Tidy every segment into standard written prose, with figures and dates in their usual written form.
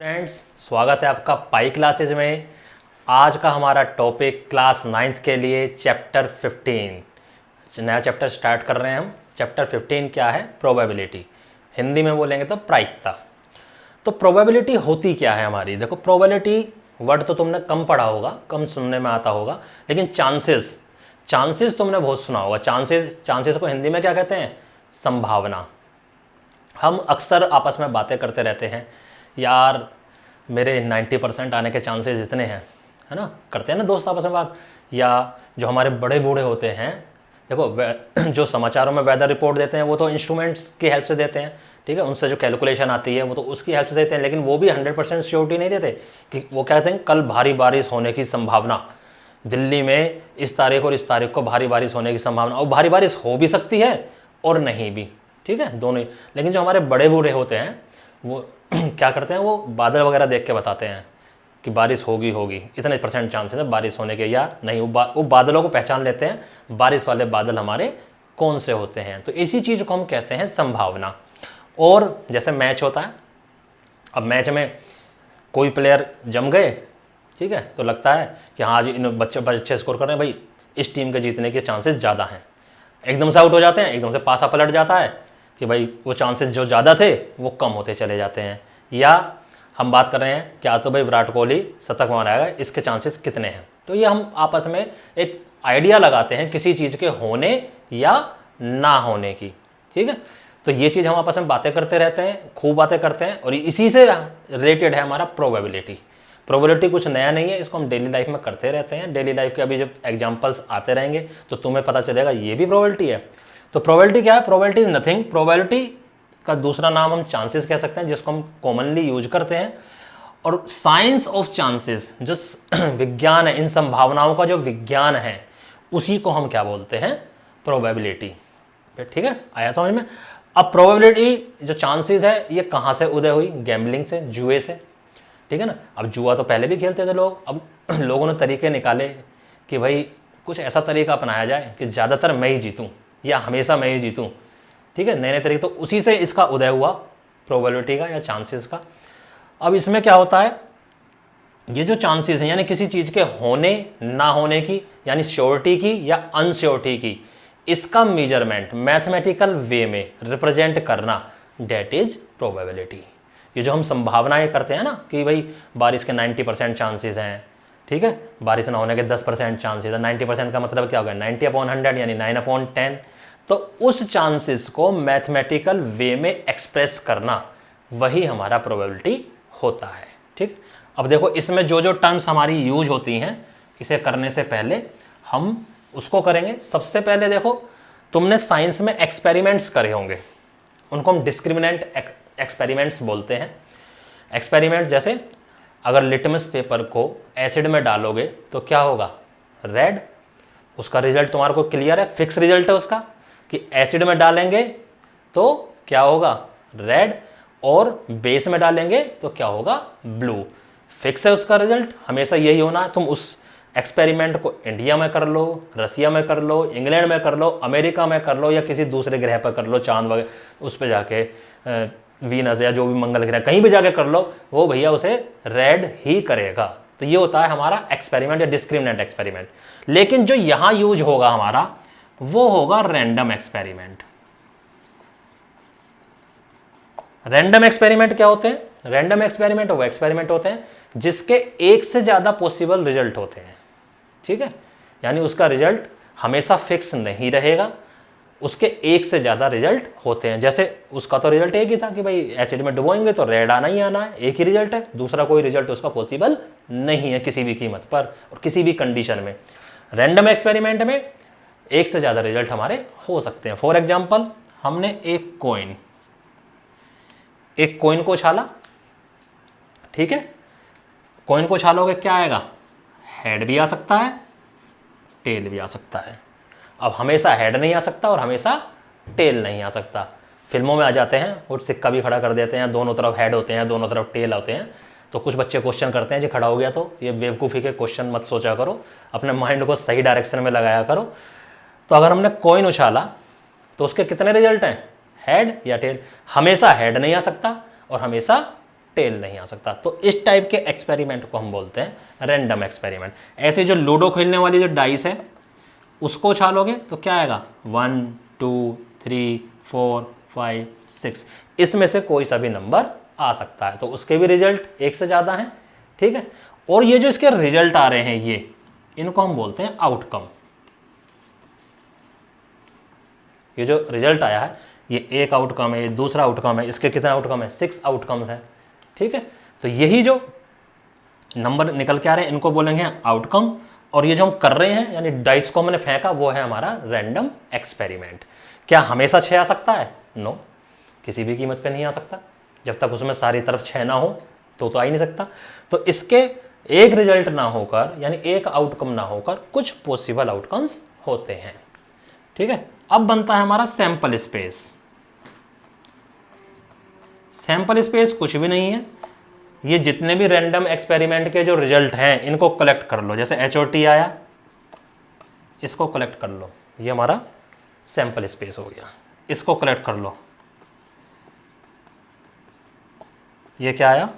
Friends, स्वागत है आपका पाई क्लासेज में। आज का हमारा टॉपिक क्लास 9th के लिए चैप्टर 15 नया चैप्टर स्टार्ट कर रहे हैं हम। चैप्टर 15 क्या है? प्रोबेबिलिटी। हिंदी में बोलेंगे तो प्रायिकता। तो प्रोबेबिलिटी होती क्या है हमारी? देखो, प्रोबेबिलिटी वर्ड तो तुमने कम पढ़ा होगा, कम सुनने में आता होगा, लेकिन चांसेस चांसेस तुमने बहुत सुना होगा। चांसेस को हिंदी में क्या कहते हैं? संभावना। हम अक्सर आपस में बातें करते रहते हैं, यार मेरे 90% आने के चांसेस इतने हैं, है ना? करते हैं ना दोस्त आपस में बात। या जो हमारे बड़े बूढ़े होते हैं, देखो जो समाचारों में वेदर रिपोर्ट देते हैं वो तो इंस्ट्रूमेंट्स की हेल्प से देते हैं, ठीक है? उनसे जो कैलकुलेशन आती है वो तो उसकी हेल्प से देते हैं, लेकिन वो भी 100% श्योरिटी नहीं देते कि वो कहते हैं कल भारी बारिश होने की संभावना, दिल्ली में इस तारीख और इस तारीख को भारी बारिश होने की संभावना। और भारी बारिश हो भी सकती है और नहीं भी, ठीक है, दोनों ही। लेकिन जो हमारे बड़े बूढ़े होते हैं वो क्या करते हैं, वो बादल वगैरह देख के बताते हैं कि बारिश होगी, इतने % चांसेस है बारिश होने के या नहीं। वो बादलों को पहचान लेते हैं, बारिश वाले बादल हमारे कौन से होते हैं। तो इसी चीज़ को हम कहते हैं संभावना। और जैसे मैच होता है, अब मैच में कोई प्लेयर जम गए, ठीक है, तो लगता है कि हाँ जी इन बच्चे अच्छे स्कोर कर रहे हैं, भाई इस टीम के जीतने के चांसेस ज़्यादा हैं। एकदम से आउट हो जाते हैं, एकदम से पासा पलट जाता है कि भाई वो चांसेस जो ज़्यादा थे वो कम होते चले जाते हैं। या हम बात कर रहे हैं क्या, तो भाई विराट कोहली शतक मारेगा, इसके चांसेस कितने हैं। तो ये हम आपस में एक आइडिया लगाते हैं किसी चीज़ के होने या ना होने की, ठीक है। तो ये चीज़ हम आपस में बातें करते रहते हैं, खूब बातें करते हैं, और इसी से रिलेटेड है हमारा प्रोबेबिलिटी। प्रोबेबिलिटी कुछ नया नहीं है, इसको हम डेली लाइफ में करते रहते हैं। डेली लाइफ के अभी जब एग्जाम्पल्स आते रहेंगे तो तुम्हें पता चलेगा ये भी प्रोबेबिलिटी है। तो प्रोबेबिलिटी क्या है? Probability is nothing. प्रोबेबिलिटी का दूसरा नाम हम चांसेस कह सकते हैं, जिसको हम कॉमनली यूज करते हैं। और साइंस ऑफ चांसेस, जो विज्ञान है, इन संभावनाओं का जो विज्ञान है, उसी को हम क्या बोलते हैं? प्रोबेबिलिटी। ठीक है, आया समझ में? अब प्रोबेबिलिटी जो चांसेस है ये कहाँ से उदय हुई? गैम्बलिंग से, जुए से, ठीक है ना। अब जुआ तो पहले भी खेलते थे लोग, अब लोगों ने तरीके निकाले कि भाई कुछ ऐसा तरीका अपनाया जाए कि ज़्यादातर मैं ही जीतूँ या हमेशा मैं ही जीतूँ, ठीक है, नए नए तरीके। तो उसी से इसका उदय हुआ प्रोबेबिलिटी का या चांसेस का। अब इसमें क्या होता है, ये जो चांसेस हैं यानी किसी चीज़ के होने ना होने की, यानी श्योरिटी की या अनश्योरिटी की, इसका मेजरमेंट मैथमेटिकल वे में रिप्रेजेंट करना, डेट इज प्रोबेबिलिटी। ये जो हम संभावनाएं करते हैं ना कि भाई बारिश के 90% चांसेस हैं, ठीक है, बारिश ना होने के 10% चांसेस है। 90% का मतलब क्या होगा? 90/100 यानी 9/10। तो उस चांसेस को मैथमेटिकल वे में एक्सप्रेस करना, वही हमारा प्रोबेबिलिटी होता है, ठीक। अब देखो इसमें जो जो टर्म्स हमारी यूज होती हैं, इसे करने से पहले हम उसको करेंगे। सबसे पहले देखो, तुमने साइंस में एक्सपेरिमेंट्स करे होंगे, उनको हम डिस्क्रिमिनेंट एक्सपेरिमेंट्स बोलते हैं। एक्सपेरिमेंट जैसे अगर लिटमस पेपर को एसिड में डालोगे तो क्या होगा? रेड। उसका रिजल्ट तुम्हारे को क्लियर है, फिक्स रिजल्ट है उसका कि एसिड में डालेंगे तो क्या होगा? रेड। और बेस में डालेंगे तो क्या होगा? ब्लू। फिक्स है उसका रिजल्ट, हमेशा यही होना है। तुम उस एक्सपेरिमेंट को इंडिया में कर लो, रसिया में कर लो, इंग्लैंड में कर लो, अमेरिका में कर लो, या किसी दूसरे ग्रह पर कर लो, चांद वगैरह उस पर जाके, वीनस या जो भी मंगल ग्रह, कहीं भी जाके कर लो, वो भैया उसे रेड ही करेगा। तो ये होता है हमारा एक्सपेरिमेंट या डिस्क्रिमिनेंट एक्सपेरिमेंट। लेकिन जो यहां यूज होगा हमारा, वो होगा रैंडम एक्सपेरिमेंट। रैंडम एक्सपेरिमेंट क्या होते हैं? रैंडम एक्सपेरिमेंट वो एक्सपेरिमेंट होते हैं जिसके एक से ज्यादा पॉसिबल रिजल्ट होते हैं, ठीक है, यानी उसका रिजल्ट हमेशा फिक्स नहीं रहेगा, उसके एक से ज़्यादा रिजल्ट होते हैं। जैसे उसका तो रिजल्ट एक ही था कि भाई एसिड में डुबोएंगे तो रेड आना ही आना है, एक ही रिजल्ट है, दूसरा कोई रिजल्ट उसका पॉसिबल नहीं है किसी भी कीमत पर और किसी भी कंडीशन में। रैंडम एक्सपेरिमेंट में एक से ज़्यादा रिजल्ट हमारे हो सकते हैं। फॉर एग्जाम्पल, हमने एक कॉइन को उछाला, ठीक है, कॉइन को उछालोगे क्या आएगा? हेड भी आ सकता है, टेल भी आ सकता है। अब हमेशा हेड नहीं आ सकता और हमेशा टेल नहीं आ सकता। फिल्मों में आ जाते हैं और सिक्का भी खड़ा कर देते हैं, दोनों तरफ हेड होते हैं, दोनों तरफ टेल होते हैं। तो कुछ बच्चे क्वेश्चन करते हैं जी खड़ा हो गया तो, ये बेवकूफ़ी के क्वेश्चन मत सोचा करो, अपने माइंड को सही डायरेक्शन में लगाया करो। तो अगर हमने कॉइन उछाला तो उसके कितने रिजल्ट हैं? हेड या टेल। हमेशा हेड नहीं आ सकता और हमेशा टेल नहीं आ सकता। तो इस टाइप के एक्सपेरिमेंट को हम बोलते हैं रैंडम एक्सपेरिमेंट। ऐसे जो लूडो खेलने वाली जो डाइस है उसको उछालोगे तो क्या आएगा 1 2 3 4 5 6, इसमें से कोई सा भी नंबर आ सकता है, तो उसके भी रिजल्ट एक से ज़्यादा हैं। ठीक है, और ये जो इसके रिजल्ट आ रहे हैं ये इनको हम बोलते हैं आउटकम। ये जो रिजल्ट आया है ये एक आउटकम है, ये दूसरा आउटकम है, इसके कितने आउटकम है 6 आउटकम्स हैं। ठीक है, तो यही जो नंबर निकल के आ रहे हैं इनको बोलेंगे आउटकम, और ये जो हम कर रहे हैं यानी डाइस को हमने फेंका वो है हमारा रैंडम एक्सपेरिमेंट। क्या हमेशा 6 आ सकता है? नो, किसी भी कीमत पे नहीं आ सकता। जब तक उसमें सारी तरफ 6 ना हो तो आ ही नहीं सकता। तो इसके एक रिजल्ट ना होकर यानी एक आउटकम ना होकर कुछ पॉसिबल आउटकम्स होते हैं। ठीक है, अब बनता है हमारा सैंपल स्पेस। सैंपल स्पेस कुछ भी नहीं है, ये जितने भी रैंडम एक्सपेरिमेंट के जो रिजल्ट हैं इनको कलेक्ट कर लो। जैसे HOT आया, इसको कलेक्ट कर लो, ये हमारा सैंपल स्पेस हो गया। इसको कलेक्ट कर लो, ये क्या आया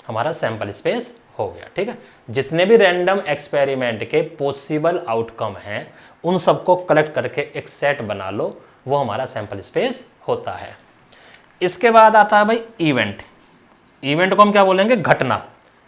हमारा सैंपल स्पेस हो गया। ठीक है, जितने भी रैंडम एक्सपेरिमेंट के पॉसिबल आउटकम हैं उन सबको कलेक्ट करके एक सेट बना लो, वो हमारा सैंपल स्पेस होता है। इसके बाद आता है भाई इवेंट। इवेंट को हम क्या बोलेंगे? घटना।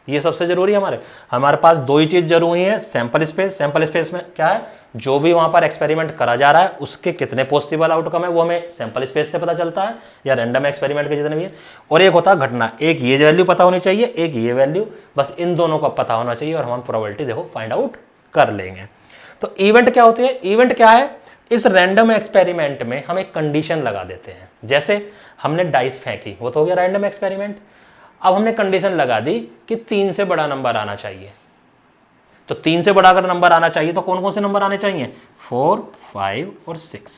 ये सबसे जरूरी है। हमारे पास दो ही चीज जरूरी है, सैंपल स्पेस। सैंपल स्पेस में क्या है? जो भी वहां पर एक्सपेरिमेंट करा जा रहा है उसके कितने पॉसिबल आउटकम है वो हमें सैंपल स्पेस से पता चलता है, या रैंडम एक्सपेरिमेंट के जितने भी है। और एक होता है घटना, एक ये वैल्यू पता होनी चाहिए, एक ये वैल्यू, बस इन दोनों का पता होना चाहिए और हम प्रोबेबिलिटी देखो फाइंड आउट कर लेंगे। तो इवेंट क्या होती है? इवेंट क्या है? इस रैंडम एक्सपेरिमेंट में हम एक कंडीशन लगा देते हैं। जैसे हमने डाइस फेंकी, वो तो हो गया रैंडम एक्सपेरिमेंट। अब हमने कंडीशन लगा दी कि 3 से बड़ा नंबर आना चाहिए। तो 3 से बड़ा अगर नंबर आना चाहिए तो कौन कौन से नंबर आने चाहिए? 4, 5 और 6।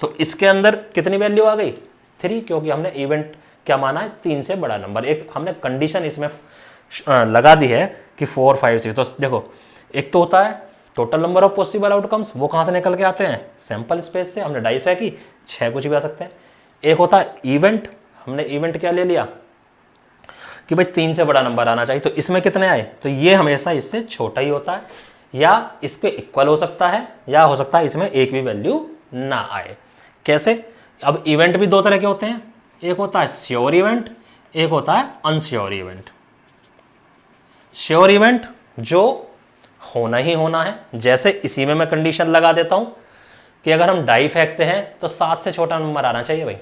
तो इसके अंदर कितनी वैल्यू आ गई? 3, क्योंकि हमने इवेंट क्या माना है? 3 से बड़ा नंबर। एक हमने कंडीशन इसमें लगा दी है कि 4, 5, 6। तो देखो, एक तो होता है total number of possible outcomes, वो कहाँ से निकल के आते हैं? सैंपल स्पेस से। हमने डाइस फेंकी, 6 कुछ भी आ सकते हैं। एक होता है इवेंट, हमने इवेंट क्या ले लिया कि भाई 3 से बड़ा नंबर आना चाहिए, तो इसमें कितने आए? तो ये हमेशा इससे छोटा ही होता है, या इस पे इक्वल हो सकता है, या हो सकता है इसमें एक भी वैल्यू ना आए। कैसे? अब इवेंट भी दो तरह के होते हैं, एक होता है श्योर इवेंट, एक होता है अनश्योर इवेंट। श्योर इवेंट जो होना ही होना है, जैसे इसी में मैं कंडीशन लगा देता हूं कि अगर हम डाई फेंकते हैं तो 7 से छोटा नंबर आना चाहिए भाई।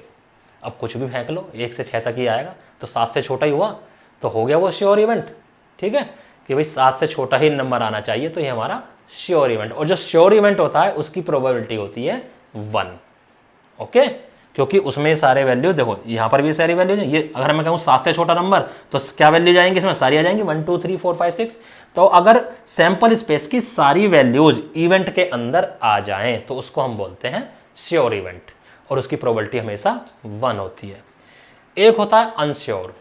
अब कुछ भी फेंक लो, 1 से 6 तक ही आएगा, तो 7 से छोटा ही हुआ तो हो गया वो श्योर इवेंट। ठीक है, कि भाई 7 से छोटा ही नंबर आना चाहिए, तो ये हमारा श्योर इवेंट। और जो श्योर इवेंट होता है उसकी प्रोबेबिलिटी होती है 1। ओके, क्योंकि उसमें सारे वैल्यू देखो, यहाँ पर भी सारी वैल्यू, ये अगर मैं कहूँ 7 से छोटा नंबर तो क्या वैल्यू जाएंगी? इसमें सारी आ जाएंगी 1 2 3 4 5 6। तो अगर सैंपल स्पेस की सारी वैल्यूज इवेंट के अंदर आ जाएं तो उसको हम बोलते हैं श्योर इवेंट, और उसकी प्रोबेबिलिटी हमेशा 1 होती है। एक होता है अनश्योर,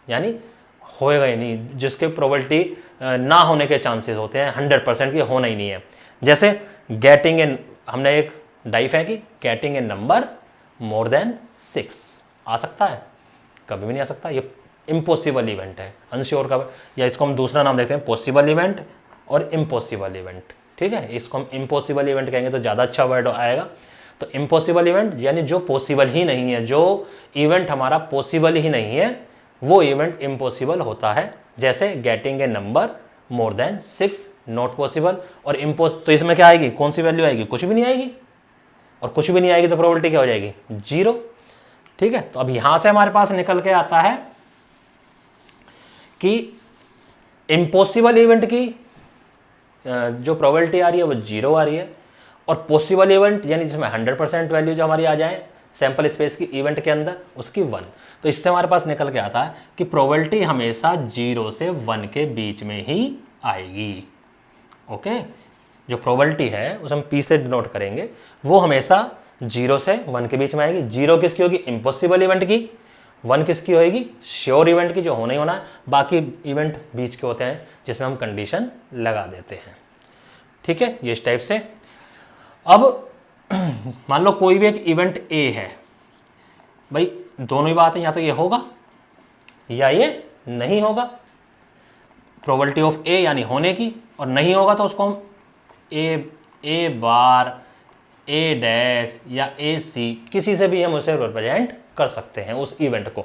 यानी होएगा ही नहीं, जिसके प्रोबेबिलिटी ना होने के चांसेस होते हैं 100% की, होना ही नहीं है। जैसे गेटिंग इन, हमने एक डाई फेंकी, getting a number more than 6 आ सकता है? कभी भी नहीं आ सकता, ये इम्पॉसिबल इवेंट है। अनश्योर का, या इसको हम दूसरा नाम देते हैं पॉसिबल इवेंट और इम्पॉसिबल इवेंट। ठीक है, इसको हम इम्पॉसिबल इवेंट कहेंगे तो ज़्यादा अच्छा वर्ड आएगा। तो इम्पॉसिबल इवेंट यानी जो पॉसिबल ही नहीं है, जो इवेंट हमारा पॉसिबल ही नहीं है वो इवेंट इम्पॉसिबल होता है। जैसे getting a number more than 6 not possible. और तो इसमें क्या आएगी? कौन सी वैल्यू आएगी? कुछ भी नहीं आएगी, और कुछ भी नहीं आएगी तो प्रोबेबिलिटी क्या हो जाएगी? 0। ठीक है, तो अब यहां से हमारे पास निकल के आता है कि इम्पॉसिबल इवेंट की जो प्रोबेबिलिटी आ रही है वो 0 आ रही है, और पॉसिबल इवेंट यानी जिसमें 100% वैल्यू जो हमारी आ जाए सैंपल स्पेस की इवेंट के अंदर, उसकी 1। तो इससे हमारे पास निकल के आता है कि प्रोबेबिलिटी हमेशा 0 से 1 के बीच में ही आएगी। ओके, जो प्रोबेबिलिटी है उसे हम P से डिनोट करेंगे, वो हमेशा 0 से 1 के बीच में आएगी। 0 किसकी होगी? इम्पॉसिबल इवेंट की। 1 किसकी होगी? श्योर इवेंट की, जो होना ही होना है। बाकी इवेंट बीच के होते हैं जिसमें हम कंडीशन लगा देते हैं। ठीक है, ये इस टाइप से। अब मान लो कोई भी एक इवेंट ए है, भाई दोनों ही बात है, या तो ये होगा या ये नहीं होगा। प्रोबेबिलिटी ऑफ ए यानी होने की, और नहीं होगा तो उसको हम ए बार, ए डैश या ए सी, किसी से भी हम उसे रिप्रेजेंट कर सकते हैं उस इवेंट को।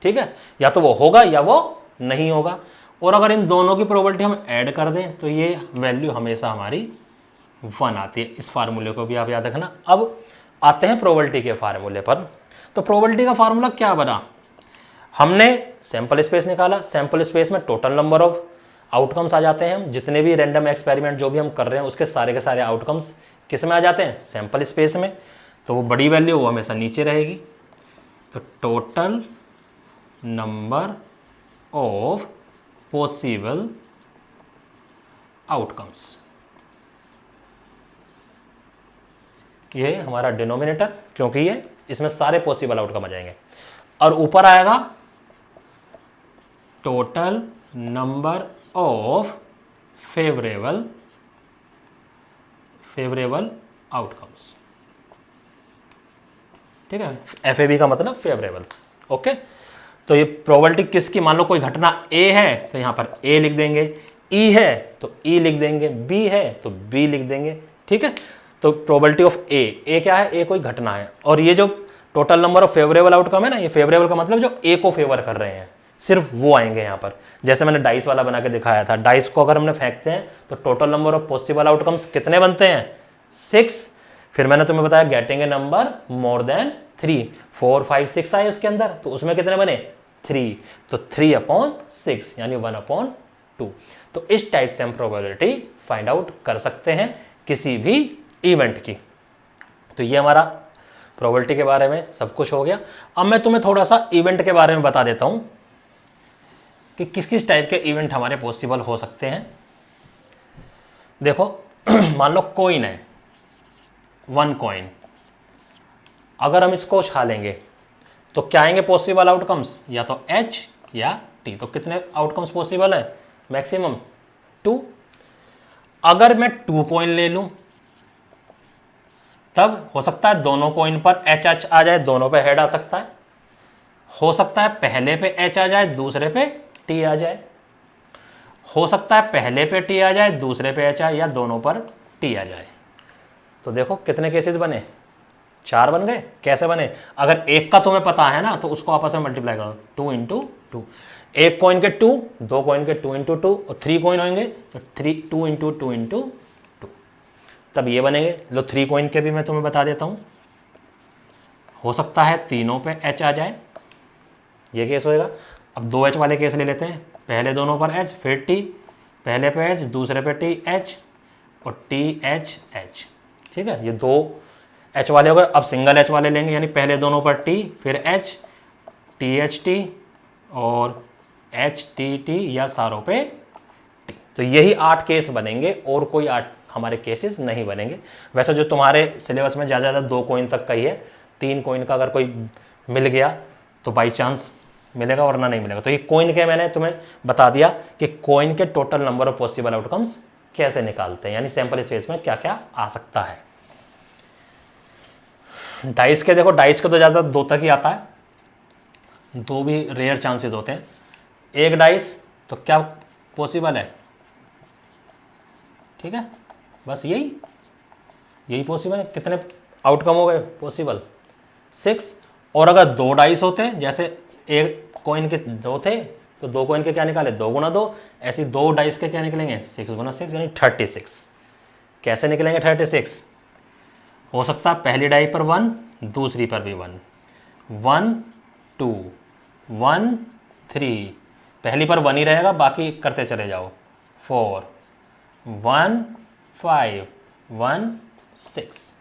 ठीक है, या तो वो होगा या वो नहीं होगा। और अगर इन दोनों की प्रोबेबिलिटी हम ऐड कर दें तो ये वैल्यू हमेशा हमारी 1 आती है। इस फार्मूले को भी आप याद रखना। अब आते हैं प्रोबेबिलिटी के फार्मूले पर। तो प्रोबेबिलिटी का फार्मूला क्या बना, हमने सैंपल स्पेस निकाला, सैंपल स्पेस में टोटल नंबर ऑफ आउटकम्स आ जाते हैं। हम जितने भी रैंडम एक्सपेरिमेंट जो भी हम कर रहे हैं उसके सारे के सारे आउटकम्स किस में आ जाते हैं, सैंपल स्पेस में। तो वो बड़ी वैल्यू वो हमेशा नीचे रहेगी। तो total number of possible outcomes, ये हमारा डिनोमिनेटर, क्योंकि ये इसमें सारे पॉसिबल आउटकम आ जाएंगे। और ऊपर आएगा total number of favourable outcomes. ठीक है, FAB का मतलब फेवरेबल। ओके, तो ये प्रोबेबिलिटी किसकी, मान लो कोई घटना A है तो यहां पर A लिख देंगे, E है तो E लिख देंगे, B है तो B लिख देंगे। ठीक है, तो प्रोबेबिलिटी ऑफ A क्या है, A कोई घटना है। और ये जो total number of favourable outcome है ना, ये फेवरेबल का मतलब जो A को फेवर कर रहे हैं, सिर्फ वो आएंगे यहाँ पर। जैसे मैंने डाइस वाला बना के दिखाया था, डाइस को अगर हमने फेंकते हैं तो total number of possible outcomes कितने बनते हैं, 6। फिर मैंने तुम्हें बताया getting a number more than 3, 4, 5, 6 आए उसके अंदर, तो उसमें कितने बने, 3। तो 3/6 यानी 1/2। तो इस टाइप से हम प्रोबेबिलिटी फाइंड आउट कर सकते हैं किसी भी इवेंट की। तो ये हमारा प्रोबेबिलिटी के बारे में सब कुछ हो गया। अब मैं तुम्हें थोड़ा सा इवेंट के बारे में बता देता हूं कि किस किस टाइप के इवेंट हमारे पॉसिबल हो सकते हैं। देखो मान लो कॉइन है, 1 कॉइन, अगर हम इसको उछालेंगे तो क्या आएंगे पॉसिबल आउटकम्स, या तो H या T। तो कितने आउटकम्स पॉसिबल है, मैक्सिमम 2। अगर मैं 2 कॉइन ले लूं तब हो सकता है दोनों कॉइन पर H आ जाए, दोनों पे हेड आ सकता है। हो सकता है पहले पे H आ जाए, दूसरे पे T आ जाए। हो सकता है पहले पे T आ जाए, दूसरे पे H आए, या दोनों पर T आ जाए। तो देखो कितने केसेस बने, 4 बन गए। कैसे बने, अगर एक का तुम्हें पता है ना तो उसको आपस में मल्टीप्लाई करो, 2 × 2। एक कॉइन के 2, 2 कॉइन के 2 × 2, और 3 कॉइन होंगे तो 2 × 2 × 2, तब ये बनेंगे। लो 3 कॉइन के भी मैं तुम्हें बता देता हूँ। हो सकता है तीनों पे H आ जाए, ये केस होएगा। अब 2H वाले केस ले लेते हैं, पहले दोनों पर H, फिर T, पहले पे H, दूसरे पे T, H और TH H। ठीक है, ये 2 H वाले हो गए। अब सिंगल H वाले लेंगे, यानी पहले दोनों पर T, फिर H, THT और HTT, या सारों पे T। तो यही 8 केस बनेंगे, और कोई 8 हमारे केसेस नहीं बनेंगे। वैसे जो तुम्हारे सिलेबस में ज़्यादा 2 कॉइन तक का ही है, 3 कॉइन का अगर कोई मिल गया तो बाई चांस मिलेगा, वरना नहीं मिलेगा। तो ये कॉइन के मैंने तुम्हें बता दिया कि कॉइन के total number of possible outcomes कैसे निकालते हैं, यानी सैंपल स्पेस में क्या क्या आ सकता है। डाइस के देखो, डाइस के तो ज़्यादा 2 तक ही आता है, 2 भी रेयर चांसेस होते हैं। एक डाइस तो क्या पॉसिबल है, ठीक है, बस यही पॉसिबल है। कितने आउटकम हो गए पॉसिबल, 6। और अगर 2 डाइस होते, जैसे एक कॉइन के 2 थे तो 2 कॉइन के क्या निकाले, 2 × 2, ऐसे 2 डाइस के क्या निकलेंगे, 6 × 6 यानी 36। कैसे निकलेंगे 36, हो सकता है पहली डाई पर 1, दूसरी पर भी 1, 1 2 1 3, पहली पर 1 ही रहेगा, बाकी करते चले जाओ, 4 1 5 1 6।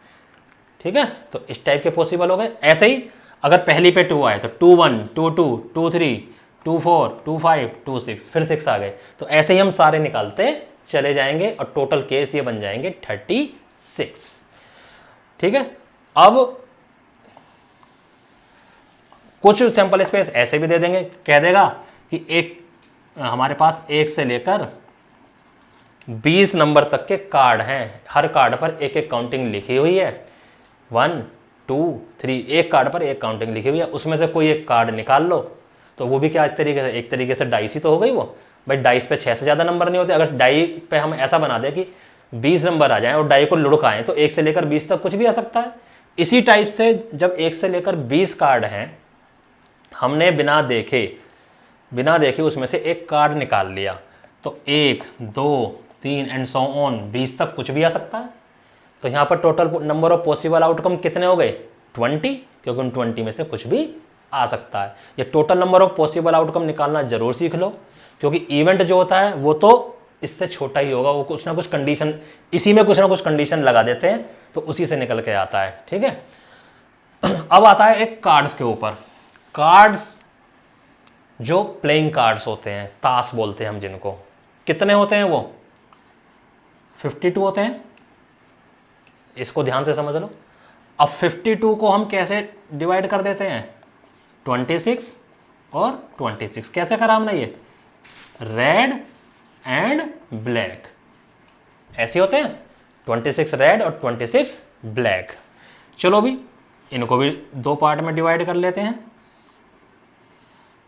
ठीक है, तो इस टाइप के पॉसिबल हो गए। ऐसे ही अगर पहली पे 2 आए तो 2 1 2 2 2 3 2 4 2 5 2 6, फिर 6 आ गए। तो ऐसे ही हम सारे निकालते चले जाएंगे और टोटल केस ये बन जाएंगे 36। ठीक है, अब कुछ सैंपल स्पेस ऐसे भी दे देंगे, कह देगा कि एक हमारे पास 1 से लेकर 20 नंबर तक के कार्ड हैं, हर कार्ड पर एक एक काउंटिंग लिखी हुई है, 1 2 3, एक कार्ड पर एक काउंटिंग लिखी हुई है, उसमें से कोई एक कार्ड निकाल लो, तो वो भी क्या एक तरीके से डाइस ही तो हो गई वो। भाई डाइस पे 6 से ज़्यादा नंबर नहीं होते। अगर डाई पे हम ऐसा बना दें कि 20 नंबर आ जाएं और डाई को लुढ़काएं तो 1 से लेकर 20 तक कुछ भी आ सकता है। इसी टाइप से जब 1 से लेकर 20 कार्ड हैं, हमने बिना देखे उसमें से एक कार्ड निकाल लिया, तो 1 2 3 एंड सो ऑन 20 तक कुछ भी आ सकता है। तो यहाँ पर total number of possible outcome कितने हो गए? 20, क्योंकि उन 20 में से कुछ भी आ सकता है। ये total number of possible outcome निकालना जरूर सीख लो, क्योंकि इवेंट जो होता है वो तो इससे छोटा ही होगा। वो कुछ ना कुछ कंडीशन, इसी में कुछ ना कुछ कंडीशन लगा देते हैं तो उसी से निकल के आता है। ठीक है, अब आता है एक कार्ड्स के ऊपर। कार्ड्स जो प्लेइंग कार्ड्स होते हैं, ताश बोलते हैं हम जिनको, कितने होते हैं? वो 52 होते हैं। इसको ध्यान से समझ लो। अब 52 को हम कैसे डिवाइड कर देते हैं? 26 और 26। कैसे करा हमने ये? रेड एंड ब्लैक ऐसे होते हैं, 26 रेड और 26 ब्लैक। चलो भी इनको भी 2 पार्ट में डिवाइड कर लेते हैं।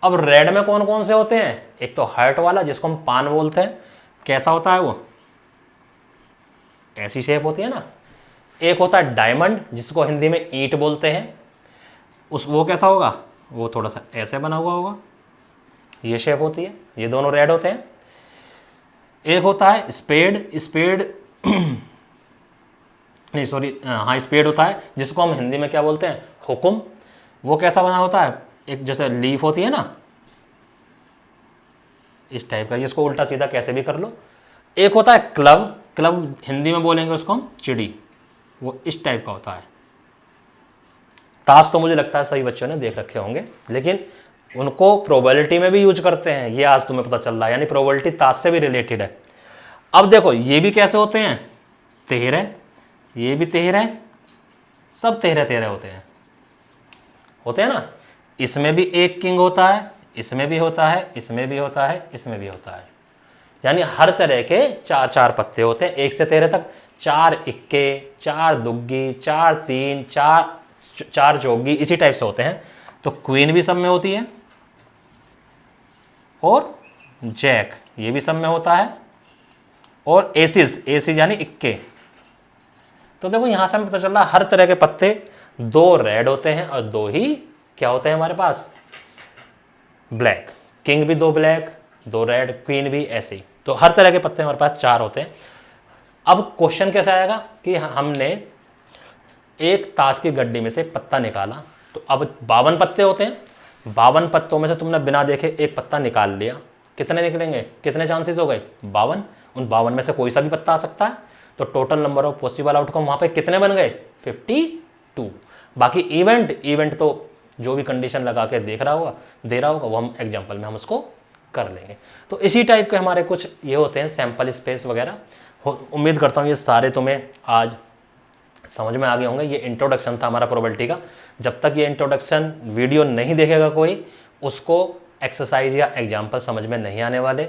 अब रेड में कौन कौन से होते हैं? एक तो हार्ट वाला जिसको हम पान बोलते हैं, कैसा होता है वो? ऐसी शेप होती है ना। एक होता है डायमंड जिसको हिंदी में ईंट बोलते हैं, वो कैसा होगा? वो थोड़ा सा ऐसे बना हुआ होगा, ये शेप होती है। ये दोनों रेड होते हैं। एक होता है स्पेड नहीं सॉरी, हाँ स्पेड होता है जिसको हम हिंदी में क्या बोलते हैं? हुकुम। वो कैसा बना होता है? एक जैसे लीफ होती है ना, इस टाइप का। इसको उल्टा सीधा कैसे भी कर लो। एक होता है क्लब हिंदी में बोलेंगे उसको हम चिड़ी। वो इस टाइप का होता है। ताश तो मुझे लगता है सभी बच्चों ने देख रखे होंगे, लेकिन उनको प्रोबेबिलिटी में भी यूज करते हैं, ये आज तुम्हें पता चल रहा है। यानी प्रोबेबिलिटी ताश से भी रिलेटेड है। अब देखो ये भी कैसे होते हैं? 13, ये भी 13, सब 13 होते हैं ना। इसमें भी एक किंग होता है, इसमें भी होता है, इसमें भी होता है, इसमें भी होता है। यानी हर तरह के 4 पत्ते होते हैं 1 से 13 तक। 4 इक्के, 4 दुग्गी, 4 3, 4 चौगी, इसी टाइप से होते हैं। तो क्वीन भी सब में होती है और जैक ये भी सब में होता है, और एसिस यानी इक्के। तो देखो यहां से हमें पता चल रहा है हर तरह के पत्ते 2 रेड होते हैं और 2 ही क्या होते हैं हमारे पास? ब्लैक। किंग भी 2 ब्लैक, 2 रेड, क्वीन भी ऐसे ही। तो हर तरह के पत्ते हमारे पास 4 होते हैं। अब क्वेश्चन कैसे आएगा कि हमने एक ताश की गड्डी में से पत्ता निकाला, तो अब 52 पत्ते होते हैं। 52 पत्तों में से तुमने बिना देखे एक पत्ता निकाल लिया, कितने निकलेंगे? कितने चांसेस हो गए? 52। उन 52 में से कोई सा भी पत्ता आ सकता है। तो total number of possible outcome वहां पे कितने बन गए? 52। बाकी इवेंट तो जो भी कंडीशन लगा के दे रहा होगा वो हम एग्जाम्पल में हम उसको कर लेंगे। तो इसी टाइप के हमारे कुछ ये होते हैं सैंपल स्पेस वगैरह। उम्मीद करता हूँ ये सारे तुम्हें आज समझ में आ गए होंगे। ये इंट्रोडक्शन था हमारा प्रोबेबिलिटी का। जब तक ये इंट्रोडक्शन वीडियो नहीं देखेगा कोई, उसको एक्सरसाइज या एग्जाम्पल समझ में नहीं आने वाले।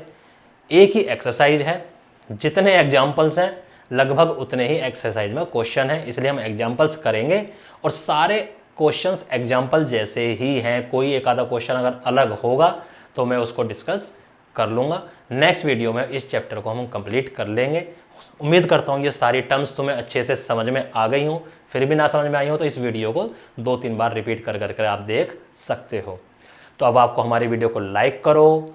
एक ही एक्सरसाइज है, जितने एग्जाम्पल्स हैं लगभग उतने ही एक्सरसाइज में क्वेश्चन है, इसलिए हम एग्जाम्पल्स करेंगे और सारे क्वेश्चंस एग्जाम्पल जैसे ही हैं। कोई एक आधा क्वेश्चन अगर अलग होगा तो मैं उसको डिस्कस कर लूँगा। नेक्स्ट वीडियो में इस चैप्टर को हम कंप्लीट कर लेंगे। उम्मीद करता हूँ ये सारी टर्म्स तुम्हें अच्छे से समझ में आ गई हूँ। फिर भी ना समझ में आई हो तो इस वीडियो को 2-3 बार रिपीट कर आप देख सकते हो। तो अब आपको हमारी वीडियो को लाइक करो,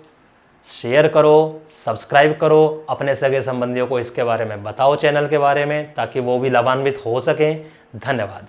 शेयर करो, सब्सक्राइब करो, अपने सगे संबंधियों को इसके बारे में बताओ, चैनल के बारे में, ताकि वो भी लाभान्वित हो सकें। धन्यवाद।